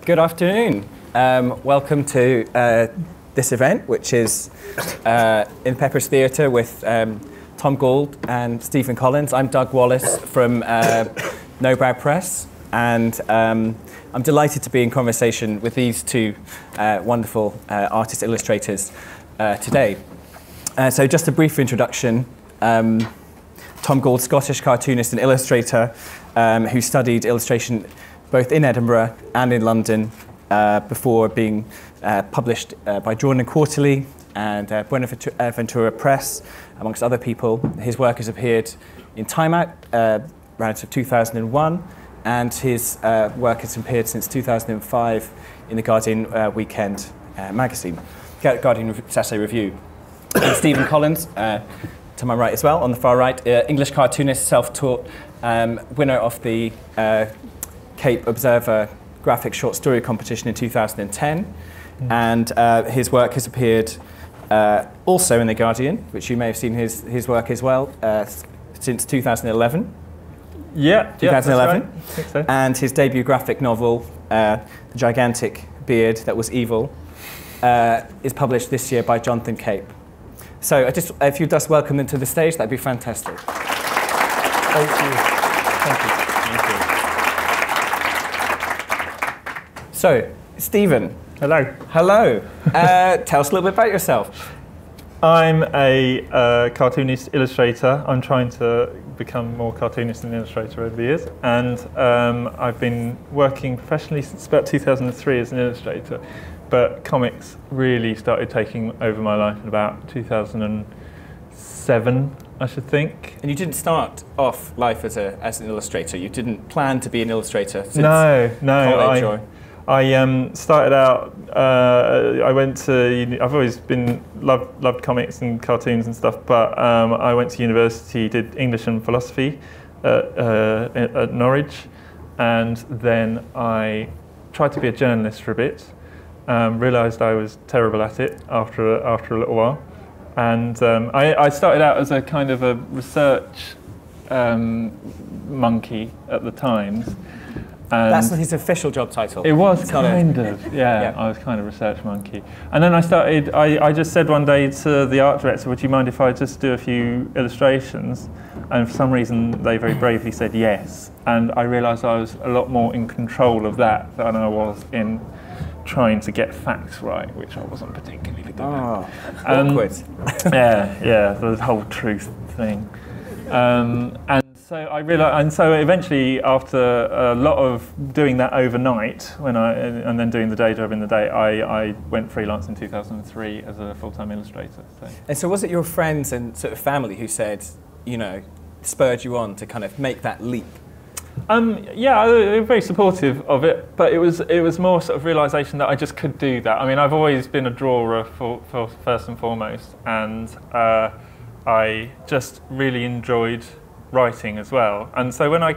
Good afternoon. Welcome to this event, which is in Pepper's Theatre with Tom Gauld and Stephen Collins. I'm Doug Wallace from No Brow Press, and I'm delighted to be in conversation with these two wonderful artist illustrators today. So just a brief introduction. Tom Gauld, Scottish cartoonist and illustrator who studied illustration both in Edinburgh and in London before being published by Drawn & Quarterly and Buenaventura Press, amongst other people. His work has appeared in Time Out around 2001, and his work has appeared since 2005 in the Guardian Weekend magazine, Guardian Saturday Review. And Stephen Collins, to my right as well, on the far right, English cartoonist, self-taught, winner of the Cape Observer graphic short story competition in 2010, and his work has appeared also in The Guardian, which you may have seen his work as well, since 2011. Yeah, 2011. Right. I think so. And his debut graphic novel, The Gigantic Beard That Was Evil, is published this year by Jonathan Cape. So if you'd just welcome them to the stage, that'd be fantastic. Thank you. Thank you. So, Stephen. Hello. Hello. Tell us a little bit about yourself. I'm a cartoonist illustrator. I'm trying to become more cartoonist and illustrator over the years, and I've been working professionally since about 2003 as an illustrator, but comics really started taking over my life in about 2007, I should think. And you didn't start off life as an illustrator. You didn't plan to be an illustrator since college, or? I started out. I went to. I've always been loved comics and cartoons and stuff. But I went to university, did English and philosophy at Norwich, and then I tried to be a journalist for a bit. Realised I was terrible at it after a little while, and I started out as a kind of a research monkey at the Times. That's his official job title. It was kind of, yeah. I was kind of research monkey. And then I started, I just said one day to the art director, would you mind if I just do a few illustrations? And for some reason, they very bravely said yes. And I realised I was a lot more in control of that than I was in trying to get facts right, which I wasn't particularly good at. Awkward. Yeah, the whole truth thing. So I realised, and so eventually, after a lot of doing that overnight, and then doing the day job in the day, I went freelance in 2003 as a full-time illustrator. And so, was it your friends and sort of family who said, spurred you on to kind of make that leap? Yeah, they were very supportive of it, but it was more sort of realisation that I just could do that. I mean, I've always been a drawer for first and foremost, and I just really enjoyed writing as well. And so when I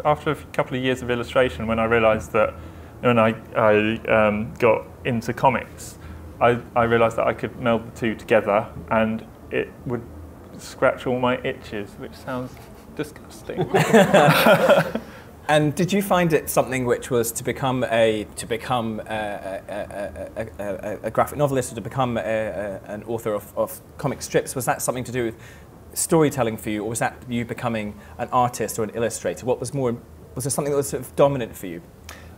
after a couple of years of illustration, when I realised that when I got into comics, I realised that I could meld the two together and it would scratch all my itches, which sounds disgusting. And did you find it something which was to become a graphic novelist, or to become an author of comic strips? Was that something to do with storytelling for you, or was that you becoming an artist or an illustrator? Was there something that was sort of dominant for you?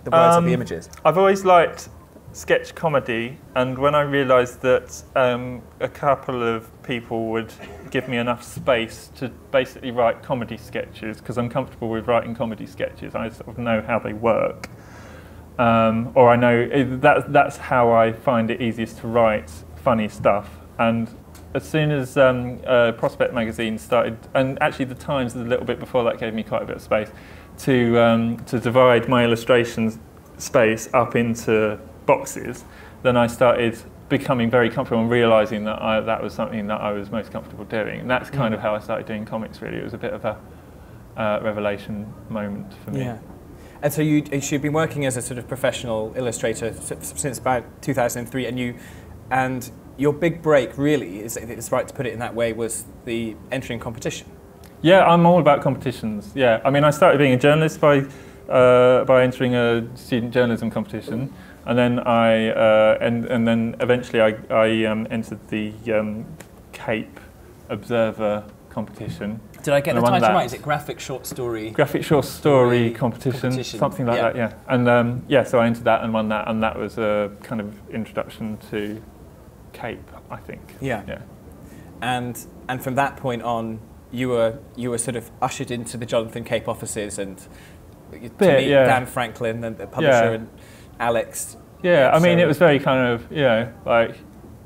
The words or the images? I've always liked sketch comedy, and when I realised that a couple of people would give me enough space to basically write comedy sketches, because I'm comfortable with writing comedy sketches, I sort of know how they work, or I know that's how I find it easiest to write funny stuff. And as soon as Prospect magazine started, and actually the Times a little bit before that gave me quite a bit of space to divide my illustrations space up into boxes, then I started becoming very comfortable and realising that that was something that I was most comfortable doing. And that's kind of how I started doing comics, really. It was a bit of a revelation moment for me. Yeah. And so you've been working as a sort of professional illustrator since about 2003, and your big break, really, if it's right to put it in that way, was the entering competition. Yeah, I'm all about competitions. Yeah, I mean, I started being a journalist by by entering a student journalism competition, and then and then eventually I entered the Cape Observer competition. Did I get the title right? Is it graphic short story? Graphic short story competition, something like that, yeah. And so I entered that and won that, and that was a kind of introduction to Cape, I think. Yeah. And from that point on, you were sort of ushered into the Jonathan Cape offices and to meet Dan Franklin and the publisher and Alex. Yeah, I mean, it was very kind of, like,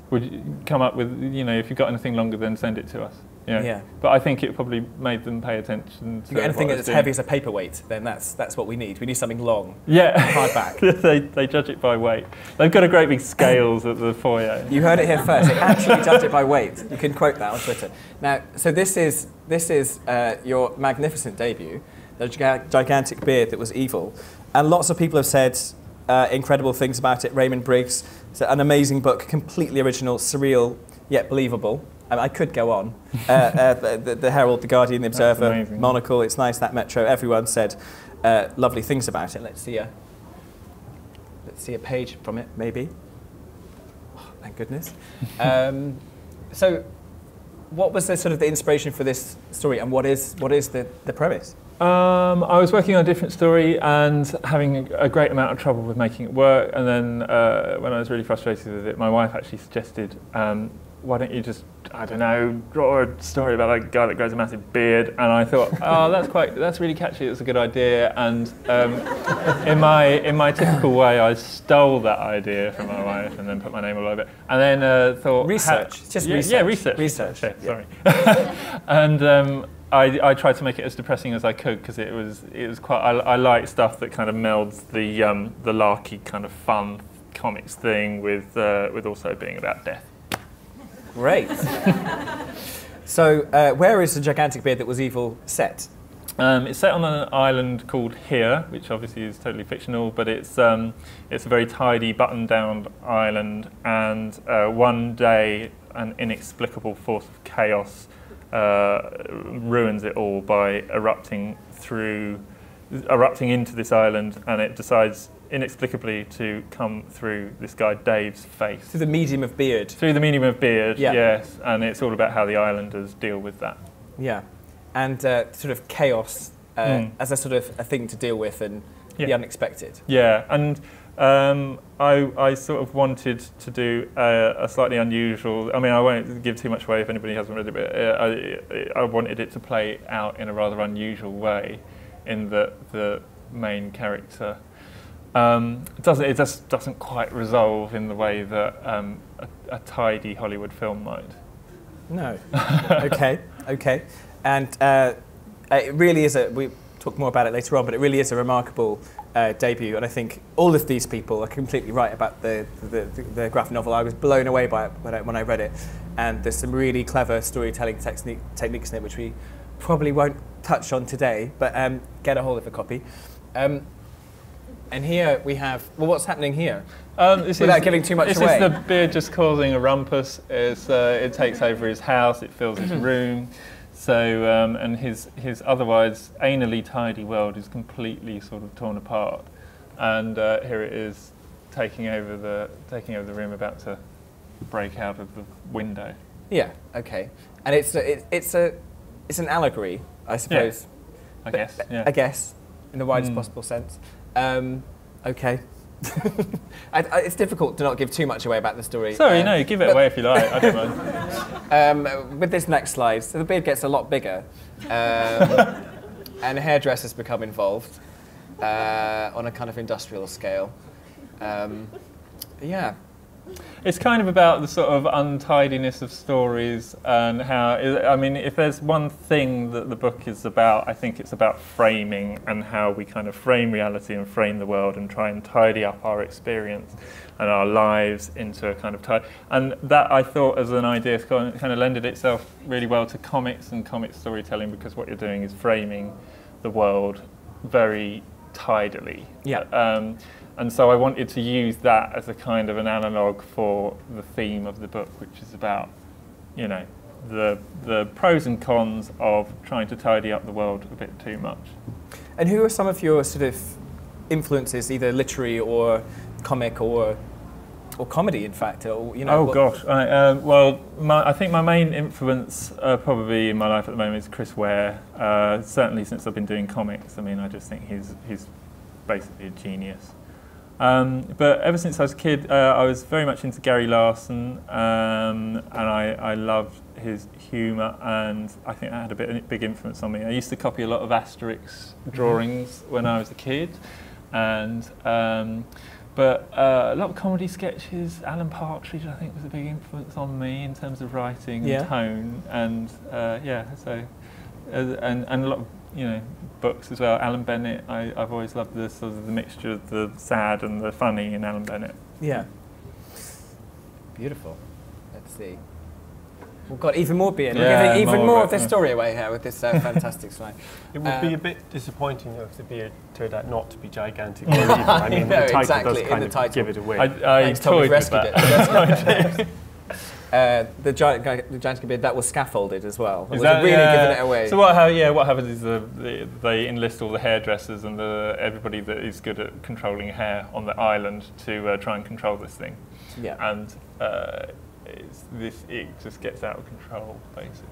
would you come up with, if you've got anything longer, then send it to us. Yeah. But I think it probably made them pay attention to if you got anything that's heavy as a paperweight, then that's what we need. We need something long. Yeah. Hardback. they judge it by weight. They've got a great big scales at the foyer. You heard it here first. They actually judge it by weight. You can quote that on Twitter. Now, so this is your magnificent debut, the gigantic beard that was evil, and lots of people have said incredible things about it. Raymond Briggs, it's an amazing book, completely original, surreal yet believable. I could go on. The Herald, the Guardian, the Observer, Monocle, It's Nice, That Metro. Everyone said lovely things about it. Let's see a page from it, maybe. Oh, thank goodness. So, what was the inspiration for this story, and what is the premise? I was working on a different story and having a great amount of trouble with making it work. And then when I was really frustrated with it, my wife actually suggested, why don't you just, I don't know, draw a story about a guy that grows a massive beard? And I thought, that's really catchy, it's a good idea. And in my typical way, I stole that idea from my wife and then put my name all over it. And then thought... Research, research. Yeah, research. Okay, sorry. And I tried to make it as depressing as I could, because it was quite, I like stuff that kind of melds the larky kind of fun comics thing with also being about death. Great. So, where is the gigantic beard that was evil set? It's set on an island called Here, which obviously is totally fictional, but it's a very tidy, buttoned-down island, and one day an inexplicable force of chaos ruins it all by erupting into this island, and it decides inexplicably to come through this guy Dave's face. Through the medium of beard. Through the medium of beard, yes. And it's all about how the islanders deal with that. Yeah. And sort of chaos as a sort of a thing to deal with and the unexpected. Yeah, and I sort of wanted to do a slightly unusual, I mean, I won't give too much away if anybody hasn't read it, but I wanted it to play out in a rather unusual way, in that the main character it just doesn't quite resolve in the way that a tidy Hollywood film might. No. Okay. And it really is we'll talk more about it later on, but it really is a remarkable debut, and I think all of these people are completely right about the graphic novel. I was blown away by it when I read it, and there's some really clever storytelling techniques in it which we probably won't touch on today, but get a hold of a copy. And here we have, well, what's happening here? Without giving too much away. This is the beard just causing a rumpus. It takes over his house, it fills his room. So, and his otherwise anally tidy world is completely sort of torn apart. And here it is taking over the room, about to break out of the window. Yeah, okay. And it's an allegory, I suppose. Yeah, I guess, in the widest possible sense. Okay. It's difficult to not give too much away about the story. Sorry, no, give it away if you like. I don't mind. With this next slide, so the beard gets a lot bigger, and hairdressers become involved on a kind of industrial scale. Yeah. It's kind of about the sort of untidiness of stories, and how, I mean, if there's one thing that the book is about, I think it's about framing, and how we kind of frame reality and frame the world and try and tidy up our experience and our lives into a kind of tidy. And that, I thought, as an idea, kind of lended itself really well to comics and comic storytelling, because what you're doing is framing the world very tidily. Yeah. And so I wanted to use that as a kind of an analogue for the theme of the book, which is about, you know, the pros and cons of trying to tidy up the world a bit too much. And who are some of your sort of influences, either literary or comic or comedy, in fact? Or, you know, Oh gosh, I think my main influence probably in my life at the moment is Chris Ware. Certainly since I've been doing comics. I mean, I just think he's basically a genius. But ever since I was a kid, I was very much into Gary Larson, and I loved his humour, and I think that had a big influence on me. I used to copy a lot of Asterix drawings when I was a kid, and but a lot of comedy sketches. Alan Partridge, I think, was a big influence on me in terms of writing and tone, and and a lot of, you know, books as well. Alan Bennett, I've always loved the sort of the mixture of the sad and the funny in Alan Bennett. Yeah. Beautiful. Let's see. We've got even more beer. We're giving even more of this story away here with this fantastic slide. It would be a bit disappointing though if the beer turned out not to be gigantic. I mean, no, the title exactly, does kind of give it away. I toyed with that. The gigantic beard that was scaffolded as well. Is that really giving it away? So what happens is they enlist all the hairdressers and everybody that is good at controlling hair on the island to try and control this thing. Yeah. And it just gets out of control, basically.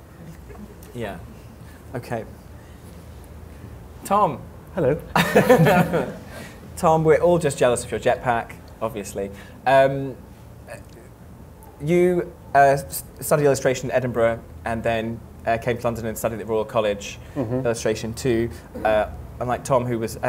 Yeah. Okay. Tom. Hello. Tom, we're all just jealous of your jetpack, obviously. You studied illustration in Edinburgh and then came to London and studied at Royal College illustration too. Unlike Tom, who was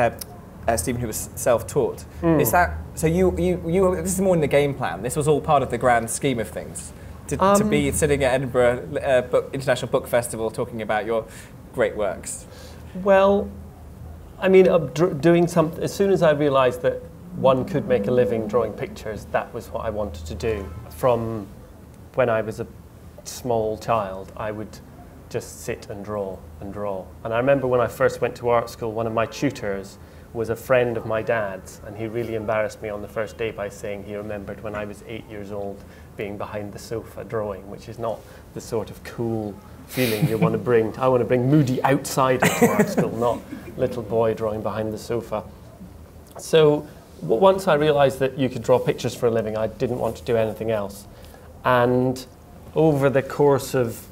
Stephen, who was self-taught. Is that so? You this is more in the game plan. This was all part of the grand scheme of things. To be sitting at Edinburgh International Book Festival talking about your great works. Well, I mean, doing something. As soon as I realised that one could make a living drawing pictures, that was what I wanted to do. From when I was a small child, I would just sit and draw and draw. And I remember when I first went to art school, one of my tutors was a friend of my dad's, and he really embarrassed me on the first day by saying he remembered when I was 8 years old being behind the sofa drawing, which is not the sort of cool feeling you want to bring. I want to bring moody outsider to art school, not little boy drawing behind the sofa. So once I realised that you could draw pictures for a living, I didn't want to do anything else. And over the course of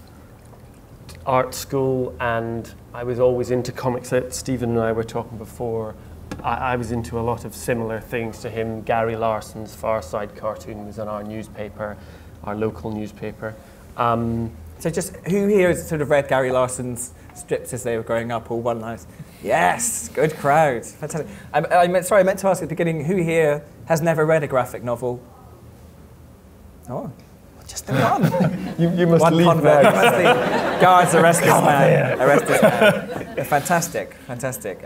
art school, and I was always into comics. Stephen and I were talking before. I was into a lot of similar things to him. Gary Larson's Far Side cartoon was in our newspaper, our local newspaper. So just who here has sort of read Gary Larson's strips as they were growing up, all one-liners? Yes, good crowd, fantastic. I meant to ask at the beginning, who here has never read a graphic novel? Oh, just the one. You must one leave convert. now. You must leave. Guards, arrest this man. Arrest this man. Fantastic, fantastic.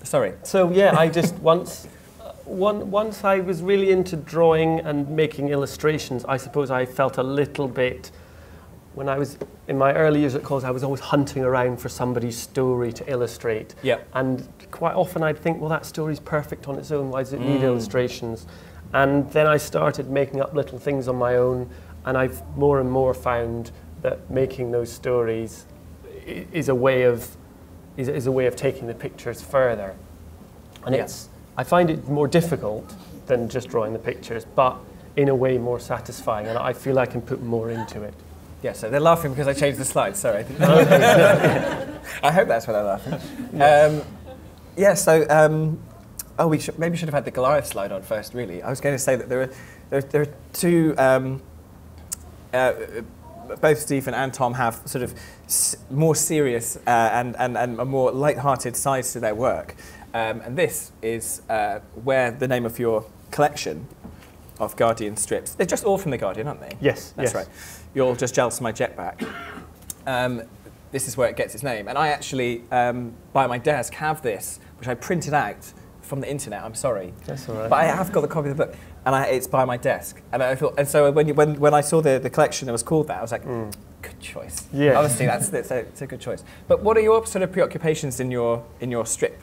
Sorry. So yeah, I just once I was really into drawing and making illustrations, I suppose I felt a little bit. When I was in my early years at college, I was always hunting around for somebody's story to illustrate. Yep. And quite often I'd think, well, that story's perfect on its own. Why does it need illustrations? And then I started making up little things on my own, and I've more and more found that making those stories is a way of taking the pictures further. And I find it more difficult than just drawing the pictures, but in a way more satisfying, and I feel I can put more into it. Yeah, so they're laughing because I changed the slides, sorry. I hope that's why they're laughing. We maybe should have had the Goliath slide on first, really. I was going to say that there are two, both Stephen and Tom have sort of more serious and a more light-hearted sides to their work. And this is where the name of your collection of Guardian strips, they're just all from the Guardian, aren't they? Yes, that's right. You're all just jealous of my jetpack. This is where it gets its name. And I actually, by my desk, have this, which I printed out from the internet. I'm sorry. That's all right. But I have got the copy of the book, and it's by my desk. And I thought, and so when I saw the collection that was called that, I was like, good choice. Yeah. Honestly, it's a good choice. But what are your sort of preoccupations in your strip?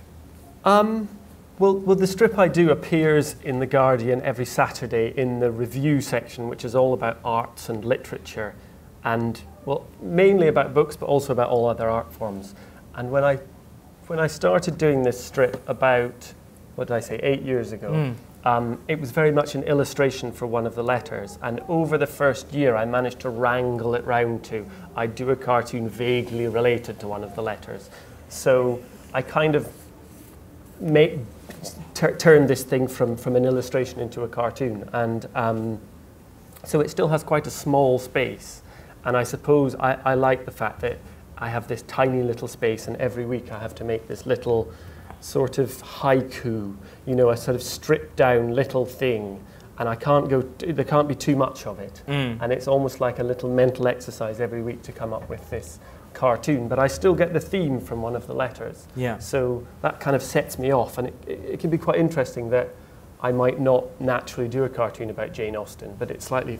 Well, the strip I do appears in The Guardian every Saturday in the review section, which is all about arts and literature, and, well, mainly about books, but also about all other art forms. And when I when I started doing this strip about, what did I say, 8 years ago, it was very much an illustration for one of the letters. And over the first year, I managed to wrangle it round to, I'd do a cartoon vaguely related to one of the letters. So I kind of turned this thing from an illustration into a cartoon. And so it still has quite a small space. And I suppose I like the fact that I have this tiny little space, and every week I have to make this little sort of haiku, you know, a sort of stripped down little thing, and there can't be too much of it. And it's almost like a little mental exercise every week to come up with this cartoon, but I still get the theme from one of the letters. Yeah. So that kind of sets me off, and it can be quite interesting that I might not naturally do a cartoon about Jane Austen, but it's slightly,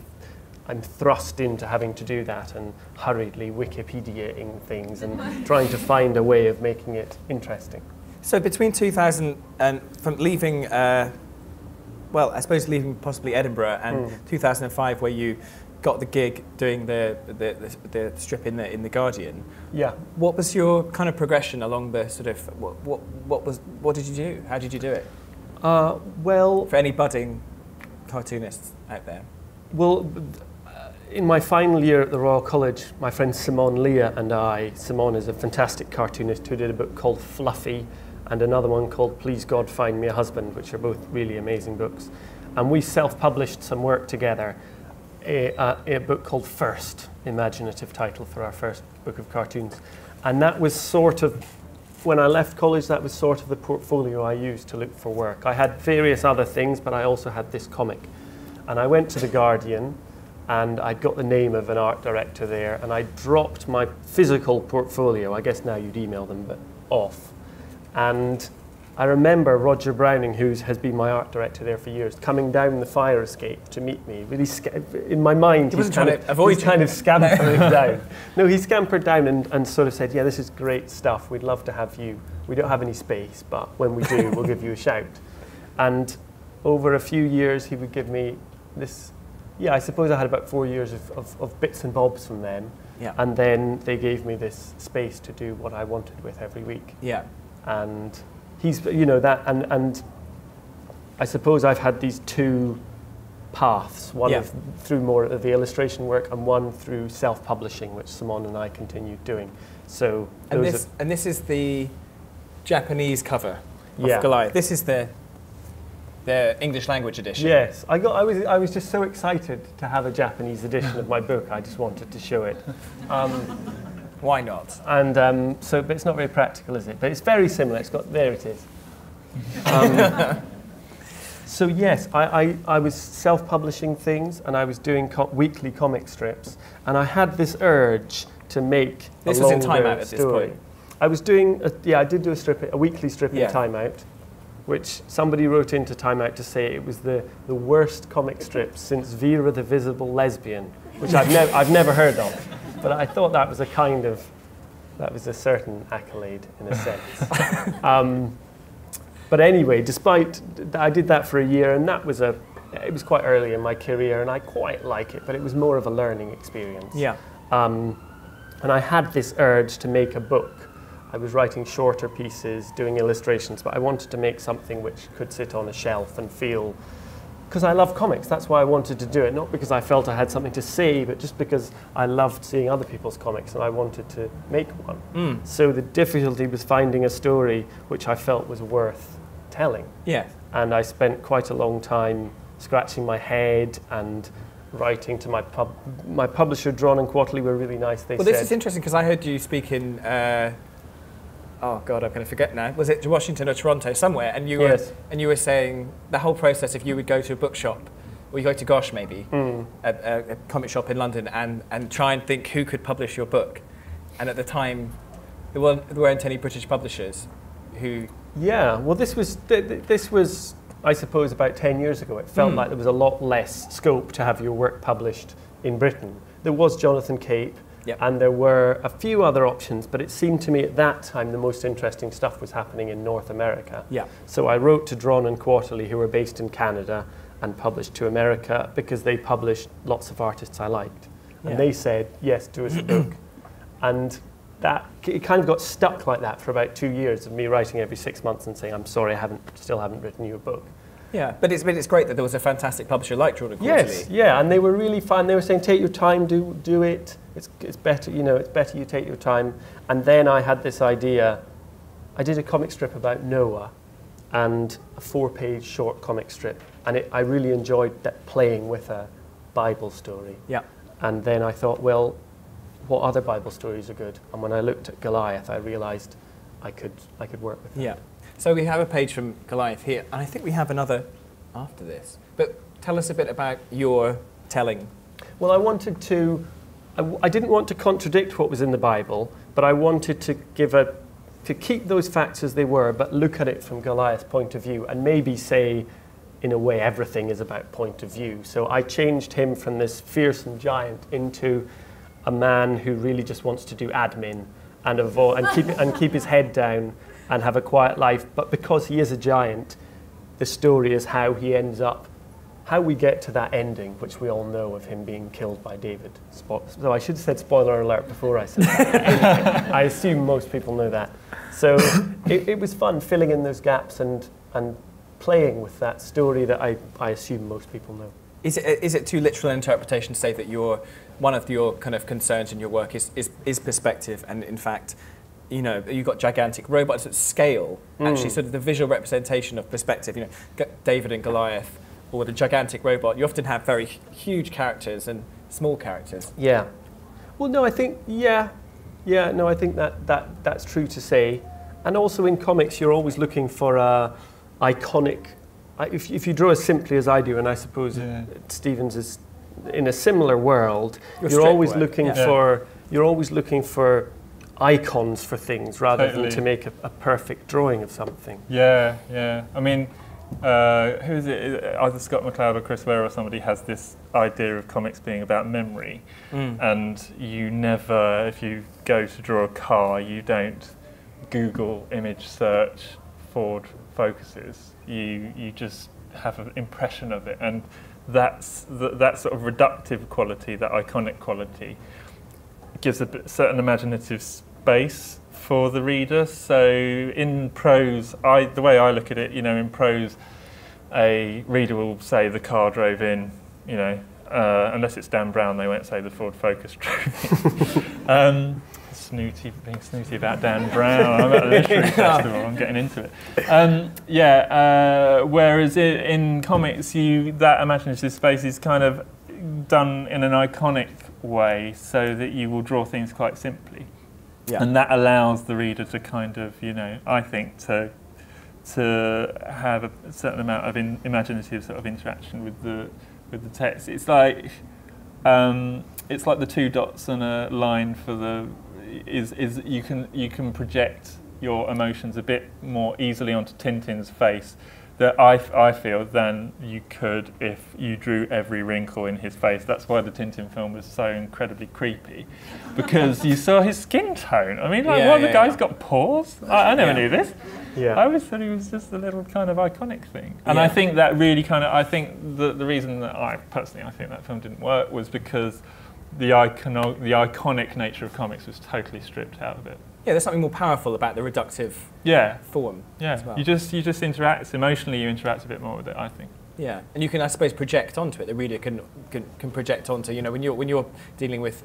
I'm thrust into having to do that and hurriedly Wikipediaing things and trying to find a way of making it interesting. So between 2000 and from leaving, well, I suppose leaving possibly Edinburgh and 2005, where you got the gig doing the strip in the Guardian. Yeah. What was your kind of progression along the sort of what did you do? How did you do it? Well, for any budding cartoonists out there. Well, in my final year at the Royal College, my friend Simon Leah and I, Simon is a fantastic cartoonist who did a book called Fluffy and another one called Please God Find Me a Husband, which are both really amazing books. And we self-published some work together, a book called First, imaginative title for our first book of cartoons. And that was sort of, when I left college, that was sort of the portfolio I used to look for work. I had various other things, but I also had this comic. And I went to The Guardian, and I'd got the name of an art director there, and I dropped my physical portfolio, I guess now you'd email them, but off. And I remember Roger Browning, who has been my art director there for years, coming down the fire escape to meet me. Really, in my mind, he's kind of scampering down. No, he scampered down and sort of said, yeah, this is great stuff. We'd love to have you. We don't have any space, but when we do, we'll give you a shout. And over a few years, he would give me this. Yeah, I suppose I had about 4 years of bits and bobs from them. Yeah. And then they gave me this space to do what I wanted with every week. Yeah. And he's, you know, that, and I suppose I've had these two paths, one through more of the illustration work and one through self-publishing, which Simon and I continued doing. So and this is the Japanese cover of Goliath. This is the English language edition. Yes, I was just so excited to have a Japanese edition of my book. I just wanted to show it. Why not? And but it's not very practical, is it? But it's very similar. There it is. So yes, I was self-publishing things, and I was doing weekly comic strips, and I had this urge to make this was in Time Out at this point. I was doing I did do a weekly strip in Time Out, which somebody wrote into Time Out to say it was the worst comic strip since Vera the Visible Lesbian, which I've never heard of. But I thought that was a certain accolade in a sense. But anyway, despite I did that for a year, and it was quite early in my career, and I quite like it, but it was more of a learning experience. Yeah. And I had this urge to make a book. I was writing shorter pieces, doing illustrations, but I wanted to make something which could sit on a shelf and feel, because I love comics, that's why I wanted to do it, not because I felt I had something to say, but just because I loved seeing other people's comics and I wanted to make one. So the difficulty was finding a story which I felt was worth telling. Yeah. And I spent quite a long time scratching my head and writing to my publisher. Drawn and Quarterly were really nice. This is interesting because I heard you speak in oh God, I'm going to forget now. Was it Washington or Toronto, somewhere? And you were saying the whole process. If you would go to a bookshop, or you go to Gosh maybe, a comic shop in London, and try and think who could publish your book, and at the time there weren't any British publishers who. Yeah, well, this was I suppose about 10 years ago. It felt like there was a lot less scope to have your work published in Britain. There was Jonathan Cape. Yep. And there were a few other options, but it seemed to me at that time the most interesting stuff was happening in North America. Yeah. So I wrote to Drawn and Quarterly, who were based in Canada, and published to America because they published lots of artists I liked. And they said, yes, do us a book. And it kind of got stuck like that for about 2 years of me writing every 6 months and saying, I'm sorry, still haven't written you a book. Yeah, but it's great that there was a fantastic publisher like Jordan Quarterly. Yes, yeah, and they were really fun. They were saying, take your time, do it. It's better, it's better you take your time. And then I had this idea. I did a comic strip about Noah and a 4-page short comic strip, and I really enjoyed playing with a Bible story. Yeah. And then I thought, well, what other Bible stories are good? And when I looked at Goliath, I realised I could work with that. Yeah. So we have a page from Goliath here, and I think we have another after this. But tell us a bit about your telling. Well, I didn't want to contradict what was in the Bible, but I wanted to keep those facts as they were, but look at it from Goliath's point of view, and maybe say, in a way, everything is about point of view. So I changed him from this fearsome giant into a man who really just wants to do admin and keep his head down and have a quiet life. But because he is a giant, the story is how we get to that ending, which we all know, of him being killed by David. So I should have said spoiler alert before I said that. I assume most people know that. So it was fun filling in those gaps and playing with that story that I assume most people know. Is it too literal an interpretation to say that one of your kind of concerns in your work is perspective, and in fact, you've got gigantic robots at scale, actually sort of the visual representation of perspective, David and Goliath, or the gigantic robot, you often have very huge characters and small characters. Yeah. Well, no, I think, I think that's true to say. And also in comics, you're always looking for a iconic, if you draw as simply as I do, and I suppose Stevens is in a similar world, you're always looking for icons for things rather than to make a perfect drawing of something. Yeah, yeah. I mean, who is it? Either Scott McCloud or Chris Ware or somebody has this idea of comics being about memory, and you never, if you go to draw a car, you don't Google image search Ford Focuses. You just have an impression of it, and that sort of reductive quality, that iconic quality, gives a certain imaginative space for the reader. So in prose, the way I look at it, in prose, a reader will say the car drove in, unless it's Dan Brown, they won't say the Ford Focus drove in. Being snooty about Dan Brown. I'm at a literary festival, I'm getting into it. Whereas in comics, that imaginative space is kind of done in an iconic way, so that you will draw things quite simply. Yeah. And that allows the reader to kind of, I think, to have a certain amount of imaginative sort of interaction with the text. It's like the two dots on a line for the is you can project your emotions a bit more easily onto Tintin's face, that I feel, than you could if you drew every wrinkle in his face. That's why the Tintin film was so incredibly creepy, because you saw his skin tone. I mean, the guy's got pores? I never knew this. Yeah. I always thought he was just a little kind of iconic thing. And I think that really I think the reason that I think that film didn't work was because the iconic nature of comics was totally stripped out of it. Yeah, there's something more powerful about the reductive form. Yeah, as well. You just interact emotionally. You interact a bit more with it, I think. Yeah, and you can, I suppose, project onto it. The reader can project onto. When you're dealing with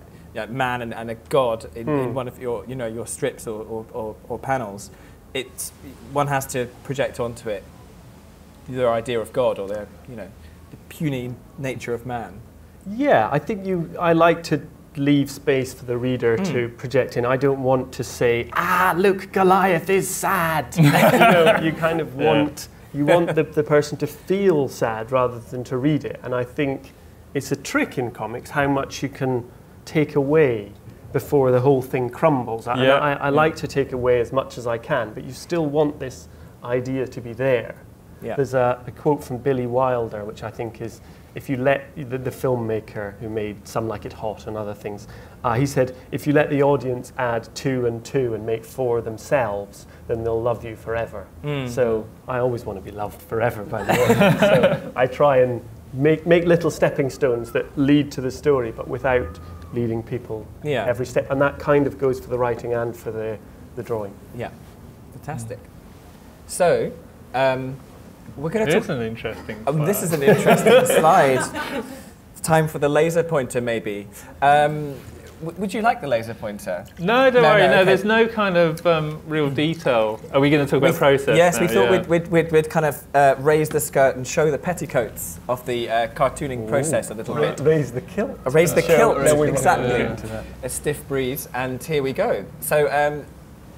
man and a god in one of your strips or panels, one has to project onto it their idea of God or their the puny nature of man. Yeah, I think I like to leave space for the reader to project in. I don't want to say, look, Goliath is sad. You kind of want the person to feel sad rather than to read it. And I think it's a trick in comics how much you can take away before the whole thing crumbles. I like to take away as much as I can, but you still want this idea to be there. Yeah. There's a quote from Billy Wilder, which I think is, if you let the filmmaker who made Some Like It Hot and other things, he said, if you let the audience add 2 and 2 and make 4 themselves, then they'll love you forever. So I always want to be loved forever by the audience. So I try and make little stepping stones that lead to the story, but without leading people Yeah. every step. And that kind of goes for the writing and for the drawing. Yeah, fantastic. So, we're going to It talk... is an interesting slide. This is an interesting slide. It's time for the laser pointer, maybe. Would you like the laser pointer? No, don't worry. No, okay. there's no kind of real detail. Are we going to talk about process? Yes, now? we thought we'd kind of raise the skirt and show the petticoats of the cartooning process a little bit. Raise the kilt. Raise the kilt, Sure. exactly. Yeah. A stiff breeze, and here we go. So,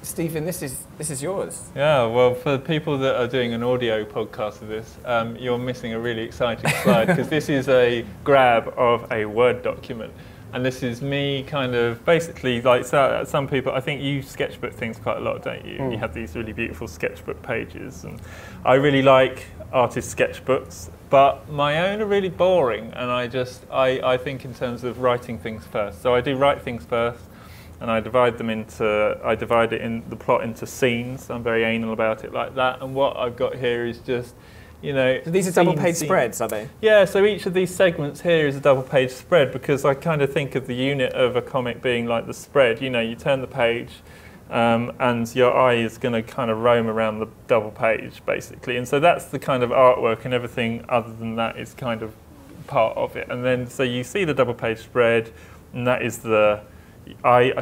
Stephen, this is yours. Yeah, well, for the people that are doing an audio podcast of this, you're missing a really exciting slide because this is a grab of a Word document. And this is me kind of basically, like some people, I think you sketchbook things quite a lot, don't you? You have these really beautiful sketchbook pages. And I really like artist sketchbooks, but my own are really boring. And I think in terms of writing things first. So I do write things first, and I divide it in the plot into scenes. I'm very anal about it like that. And what I've got here is just, you know, So these are double-page spreads, are they? Yeah, so each of these segments here is a double-page spread because I kind of think of the unit of a comic being like the spread. You know, you turn the page and your eye is going to kind of roam around the double page, basically. And so that's the kind of artwork, and everything other than that is kind of part of it. And then, so you see the double-page spread, and that is the... I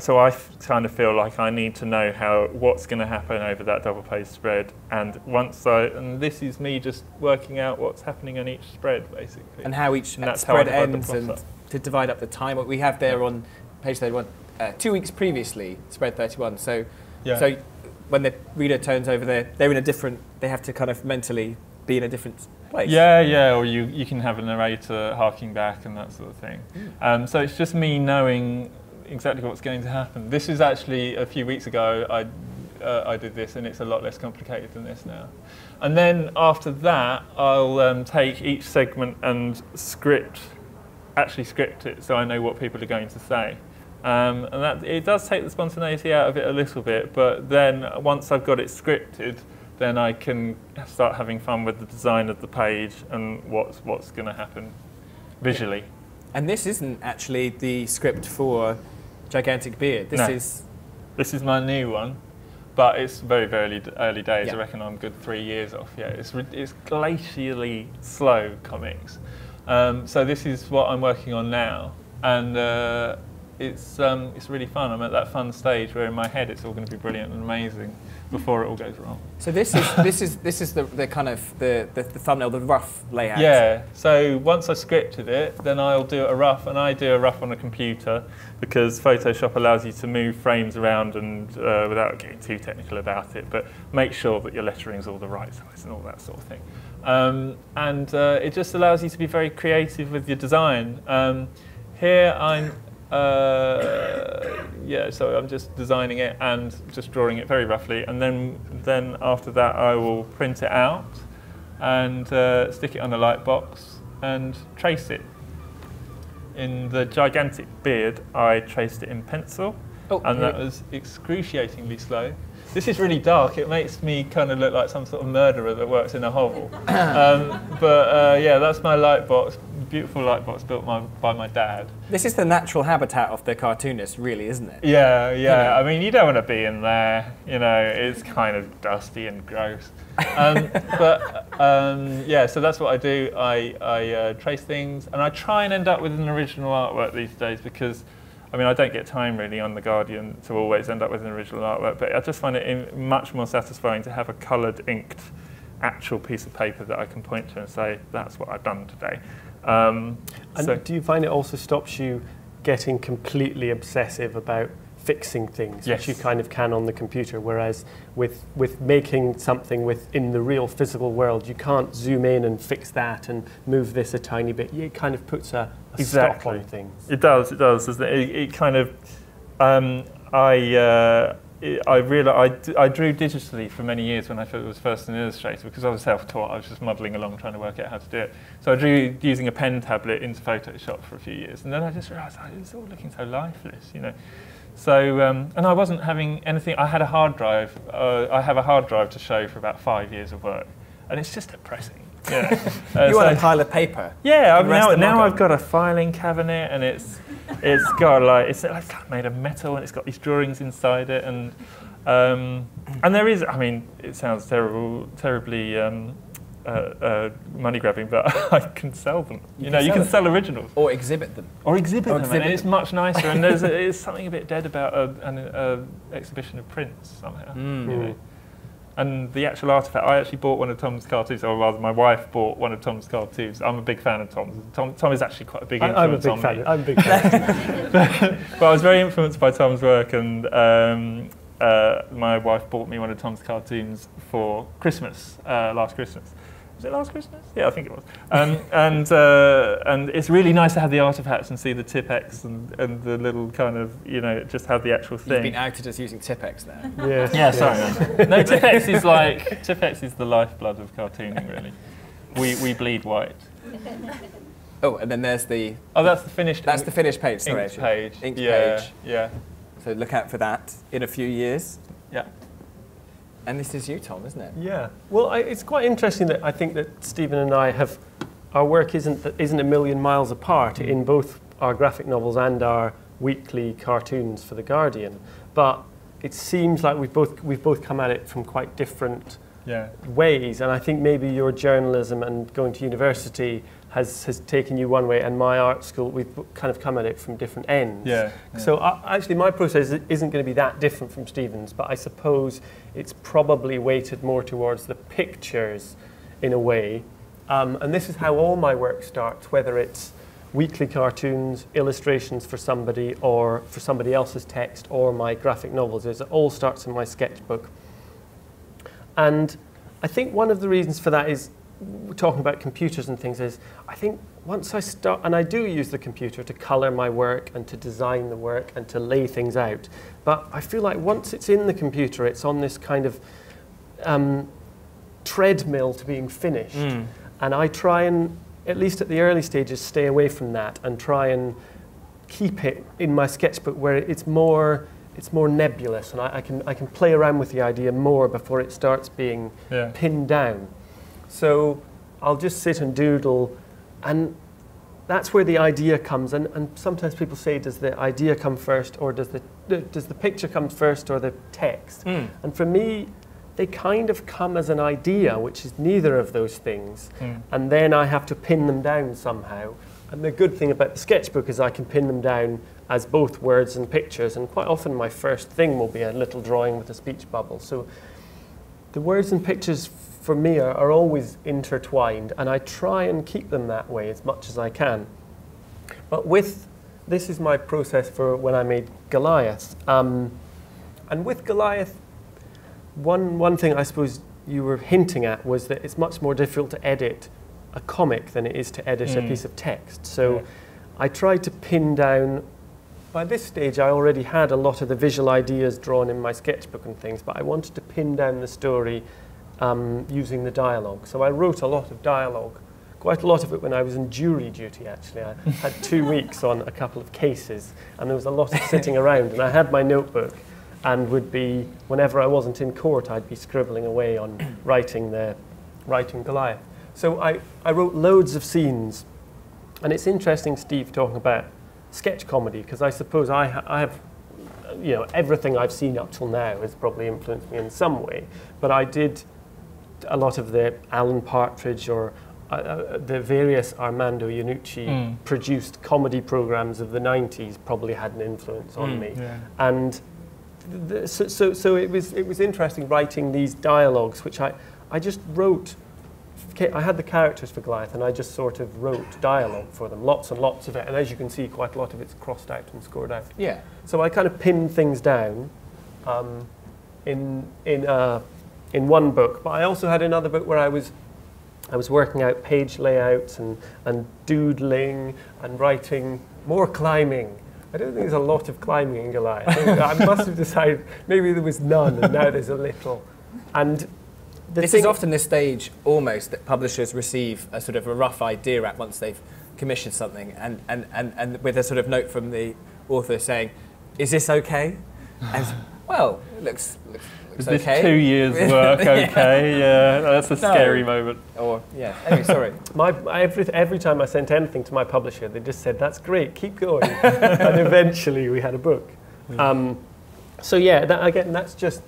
kind of feel like I need to know what's going to happen over that double page spread, and and this is me just working out what's happening on each spread basically, And how each spread ends, and to divide up the time. What we have there on page 31, 2 weeks previously, spread 31. So, so when the reader turns over there, they have to kind of mentally be in a different place. Yeah, or you can have a narrator harking back and that sort of thing. So it's just me knowing exactly what's going to happen. This is actually a few weeks ago I did this, and it's a lot less complicated than this now. And then after that I'll take each segment and actually script it so I know what people are going to say. And that it does take the spontaneity out of it a little bit, but then once I've got it scripted, then I can start having fun with the design of the page and what's going to happen visually. And this isn't actually the script for Gigantic Beard. This is my new one, but it's very, very early days. Yeah. I reckon I'm good 3 years off. Yeah, it's glacially slow comics. So this is what I'm working on now, and it's really fun. I'm at that fun stage where in my head it's all going to be brilliant and amazing before it all goes wrong. So this is the kind of the thumbnail, the rough layout. Yeah. So once I scripted it, then I'll do a rough, and I do a rough on a computer because Photoshop allows you to move frames around and without getting too technical about it, but make sure that your lettering is all the right size and all that sort of thing. And it just allows you to be very creative with your design. Here I'm. So I'm just designing it and just drawing it very roughly, and then after that I will print it out and stick it on a light box and trace it. In the Gigantic Beard, I traced it in pencil, and that was excruciatingly slow. This is really dark. It makes me kind of look like some sort of murderer that works in a hovel. Yeah, that's my light box. Beautiful light box built by my dad. This is the natural habitat of the cartoonist, really, isn't it? Yeah. I mean, you don't want to be in there. You know, it's kind of dusty and gross. Yeah, so that's what I do. I trace things, and I try and end up with an original artwork these days because, I mean, I don't get time really on The Guardian to always end up with an original artwork, but I just find it much more satisfying to have a coloured, inked, actual piece of paper that I can point to and say, that's what I've done today. And do you find it also stops you getting completely obsessive about fixing things, yes, which you kind of can on the computer, whereas with making something within the real physical world, you can't zoom in and fix that and move this a tiny bit. It kind of puts a stop on things. It does. It kind of... I realised I drew digitally for many years when I was first an illustrator because I was self-taught. I was just muddling along trying to work out how to do it. So I drew using a pen tablet into Photoshop for a few years, and then I just realised it's all looking so lifeless, you know. So and I wasn't having anything. I had a hard drive. I have a hard drive to show for about 5 years of work, and it's just depressing. Yeah. You want a pile of paper? Yeah, now I've got a filing cabinet, and it's got like it's made of metal, and it's got these drawings inside it, and there is. I mean, it sounds terribly money grabbing, but I can sell them. You can sell originals or exhibit them, and it's much nicer. And there's something a bit dead about an exhibition of prints somehow. You know? And the actual artifact, I actually bought one of Tom's cartoons, or rather my wife bought one of Tom's cartoons. I'm a big fan of Tom's. Tom is actually quite a big influence on me. I'm a big fan. But I was very influenced by Tom's work, and my wife bought me one of Tom's cartoons for Christmas, last Christmas. Was it last Christmas? Yeah, I think it was. And it's really nice to have the artifacts and see the Tipex and the little kind of, just have the actual thing. You've been outed as using Tipex there. Yes. Yeah, sorry. Man. No, Tipex is the lifeblood of cartooning, really. We bleed white. Oh, and then there's the... Oh, that's the finished... That's the finished page, sorry. Inked page. Inked page. Yeah. So look out for that in a few years. Yeah. And this is you, Tom, isn't it? Yeah. Well, it's quite interesting that I think that Stephen and I our work isn't a million miles apart in both our graphic novels and our weekly cartoons for The Guardian. But it seems like we've both come at it from quite different ways. And I think maybe your journalism and going to university has taken you one way, and my art school, we've kind of come at it from different ends. Yeah. So actually my process isn't going to be that different from Stephen's, but I suppose it's probably weighted more towards the pictures in a way. And this is how all my work starts, whether it's weekly cartoons, illustrations for somebody, or for somebody else's text, or my graphic novels. It all starts in my sketchbook. And I think one of the reasons for that is, we're talking about computers and things, is I think once I start, and I do use the computer to colour my work and to design the work and to lay things out, but I feel like once it's in the computer, it's on this kind of treadmill to being finished. And I try and, at least at the early stages, stay away from that and try and keep it in my sketchbook where it's more nebulous, and I can play around with the idea more before it starts being pinned down. So I'll just sit and doodle, and that's where the idea comes. And sometimes people say, does the idea come first, or does the picture come first, or the text? And for me, they kind of come as an idea, which is neither of those things. And then I have to pin them down somehow. And the good thing about the sketchbook is I can pin them down as both words and pictures. And quite often my first thing will be a little drawing with a speech bubble. So the words and pictures for me are always intertwined, and I try and keep them that way as much as I can. But this is my process for when I made Goliath. And with Goliath, one thing I suppose you were hinting at was that it's much more difficult to edit a comic than it is to edit a piece of text. So I tried to pin down. By this stage, I already had a lot of the visual ideas drawn in my sketchbook and things, but I wanted to pin down the story using the dialogue. So I wrote a lot of dialogue, quite a lot of it when I was in jury duty, actually. I had 2 weeks on a couple of cases, and there was a lot of sitting around, and I had my notebook and would be, whenever I wasn't in court, I'd be scribbling away on writing Goliath. So I wrote loads of scenes, and it's interesting, Steve, talking about sketch comedy, because I suppose I have, everything I've seen up till now has probably influenced me in some way, but I did a lot of the Alan Partridge or the various Armando Iannucci produced comedy programs of the 90s probably had an influence on me. And so it was interesting writing these dialogues, which I just wrote. I had the characters for Goliath, and I just sort of wrote dialogue for them, lots and lots of it. And as you can see, quite a lot of it's crossed out and scored out. Yeah. So I kind of pinned things down in one book, but I also had another book where I was working out page layouts and doodling and writing more climbing. I don't think there's a lot of climbing in Goliath. I must have decided maybe there was none, and now there's a little. And this is often the stage almost that publishers receive a sort of a rough idea at once they've commissioned something, and with a sort of note from the author saying, "Is this okay?" And well, it looks Is this 2 years' work okay? Yeah, that's a scary moment. Or, yeah, anyway, sorry. Every time I sent anything to my publisher, they just said, that's great, keep going. And eventually we had a book. So yeah, that's just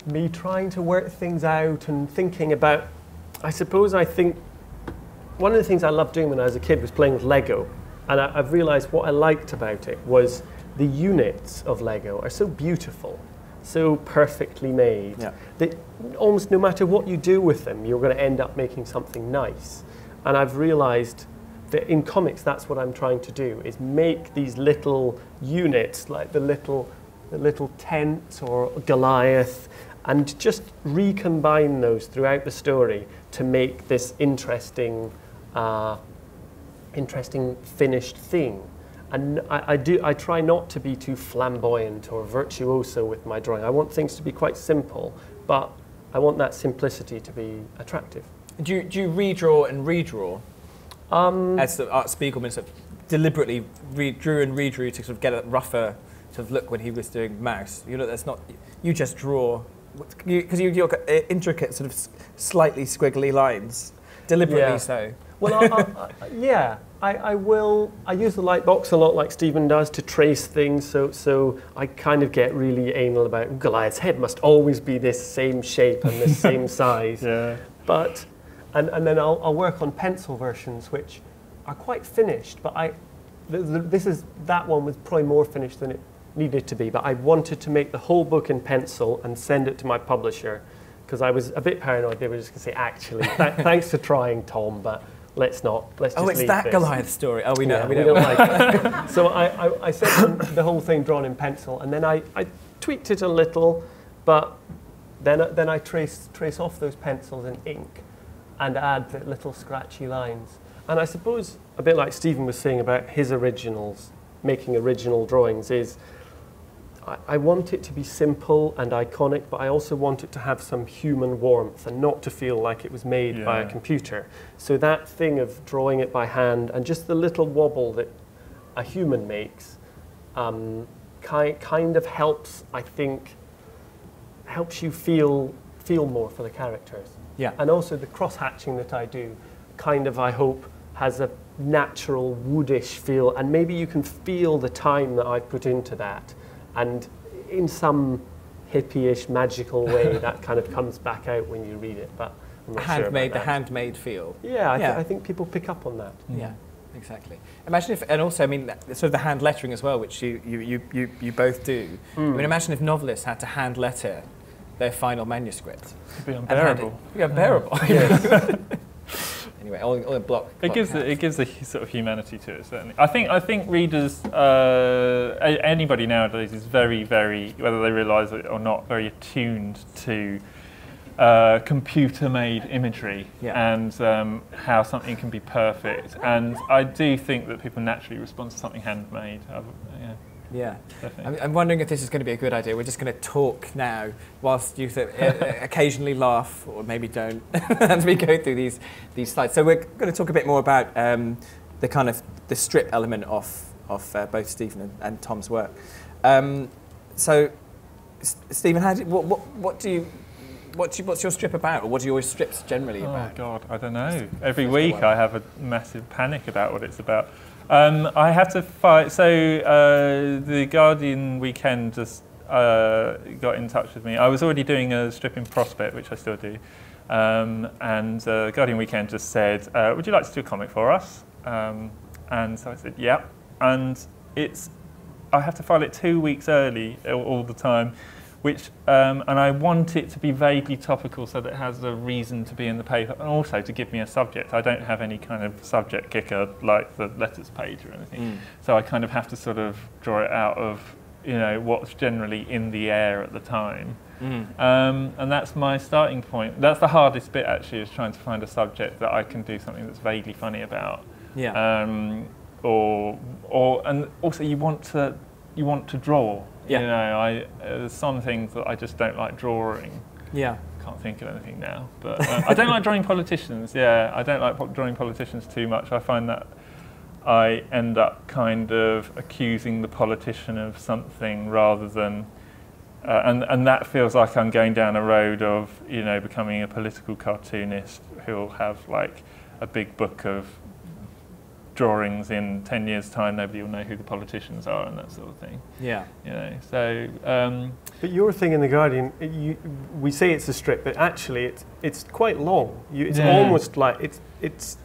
me trying to work things out and thinking about, I think one of the things I loved doing when I was a kid was playing with Lego. And I've realized what I liked about it was the units of Lego are so beautiful, so perfectly made, that almost no matter what you do with them, you're going to end up making something nice. And I've realized that in comics, that's what I'm trying to do, is make these little units, like the little tent or Goliath, and just recombine those throughout the story to make this interesting finished thing. And I try not to be too flamboyant or virtuoso with my drawing. I want things to be quite simple, but I want that simplicity to be attractive. Do you redraw and redraw? As the Art Spiegelman sort of deliberately drew and redrew to sort of get a rougher sort of look when he was doing Mouse. You know, that's not, you just draw, because you've got intricate sort of slightly squiggly lines, deliberately so. Well, I will. I use the light box a lot, like Stephen does, to trace things. So I kind of get really anal about Goliath's head must always be this same shape and this same size. But and then I'll work on pencil versions, which are quite finished. But that one was probably more finished than it needed to be. But I wanted to make the whole book in pencil and send it to my publisher, because I was a bit paranoid they were just going to say, actually, thanks for trying, Tom, but let's not. Let's just it's that this. Goliath story. Oh, we know. Yeah, we don't like it. So I sent the whole thing drawn in pencil, and then I tweaked it a little, but then I trace off those pencils in ink and add the little scratchy lines. And I suppose, a bit like Stephen was saying about his originals, making original drawings, is I want it to be simple and iconic, but I also want it to have some human warmth and not to feel like it was made by a computer. So that thing of drawing it by hand and just the little wobble that a human makes kind of helps, I think, helps you feel more for the characters. Yeah. And also the cross-hatching that I do kind of, I hope, has a natural woodish feel, and maybe you can feel the time that I've put into that. And in some hippie-ish magical way, that kind of comes back out when you read it. But I'm not sure about that. The handmade feel. Yeah, I think people pick up on that. Yeah, exactly. Imagine if, and also, I mean, sort of the hand lettering as well, which you both do. I mean, imagine if novelists had to hand letter their final manuscript. It'd be unbearable. It'd be unbearable. Anyway, all in block. It gives a sort of humanity to it, certainly. I think readers, anybody nowadays is very, very, whether they realise it or not, very attuned to computer-made imagery and how something can be perfect. And I do think that people naturally respond to something handmade. Yeah, definitely. I'm wondering if this is going to be a good idea. We're just going to talk now, whilst you occasionally laugh, or maybe don't, as we go through these slides. So we're going to talk a bit more about the kind of the strip element of both Stephen and Tom's work. So, Stephen, what's your strip about, or what are your strips generally about? Oh God, I don't know. Every week I have a massive panic about what it's about. I have to fight. So the Guardian Weekend just got in touch with me. I was already doing a strip in Prospect, which I still do, and Guardian Weekend just said, "Would you like to do a comic for us?" And so I said, "Yeah." And I have to file it 2 weeks early all the time, which and I want it to be vaguely topical so that it has a reason to be in the paper, and also to give me a subject. I don't have any kind of subject kicker like the letters page or anything, so I kind of have to sort of draw it out of what's generally in the air at the time, and that's my starting point. That's the hardest bit actually, is trying to find a subject that I can do something that's vaguely funny about. Yeah. And also you want to draw. Yeah. There's some things that I just don't like drawing. Yeah. Can't think of anything now. But I don't like drawing politicians. Yeah, I don't like drawing politicians too much. I find that I end up kind of accusing the politician of something rather than And that feels like I'm going down a road of, you know, becoming a political cartoonist who'll have like a big book of drawings in 10 years' time. Nobody will know who the politicians are and that sort of thing. Yeah. You know, so. But your thing in The Guardian, we say it's a strip, but actually it's quite long. It's almost like it's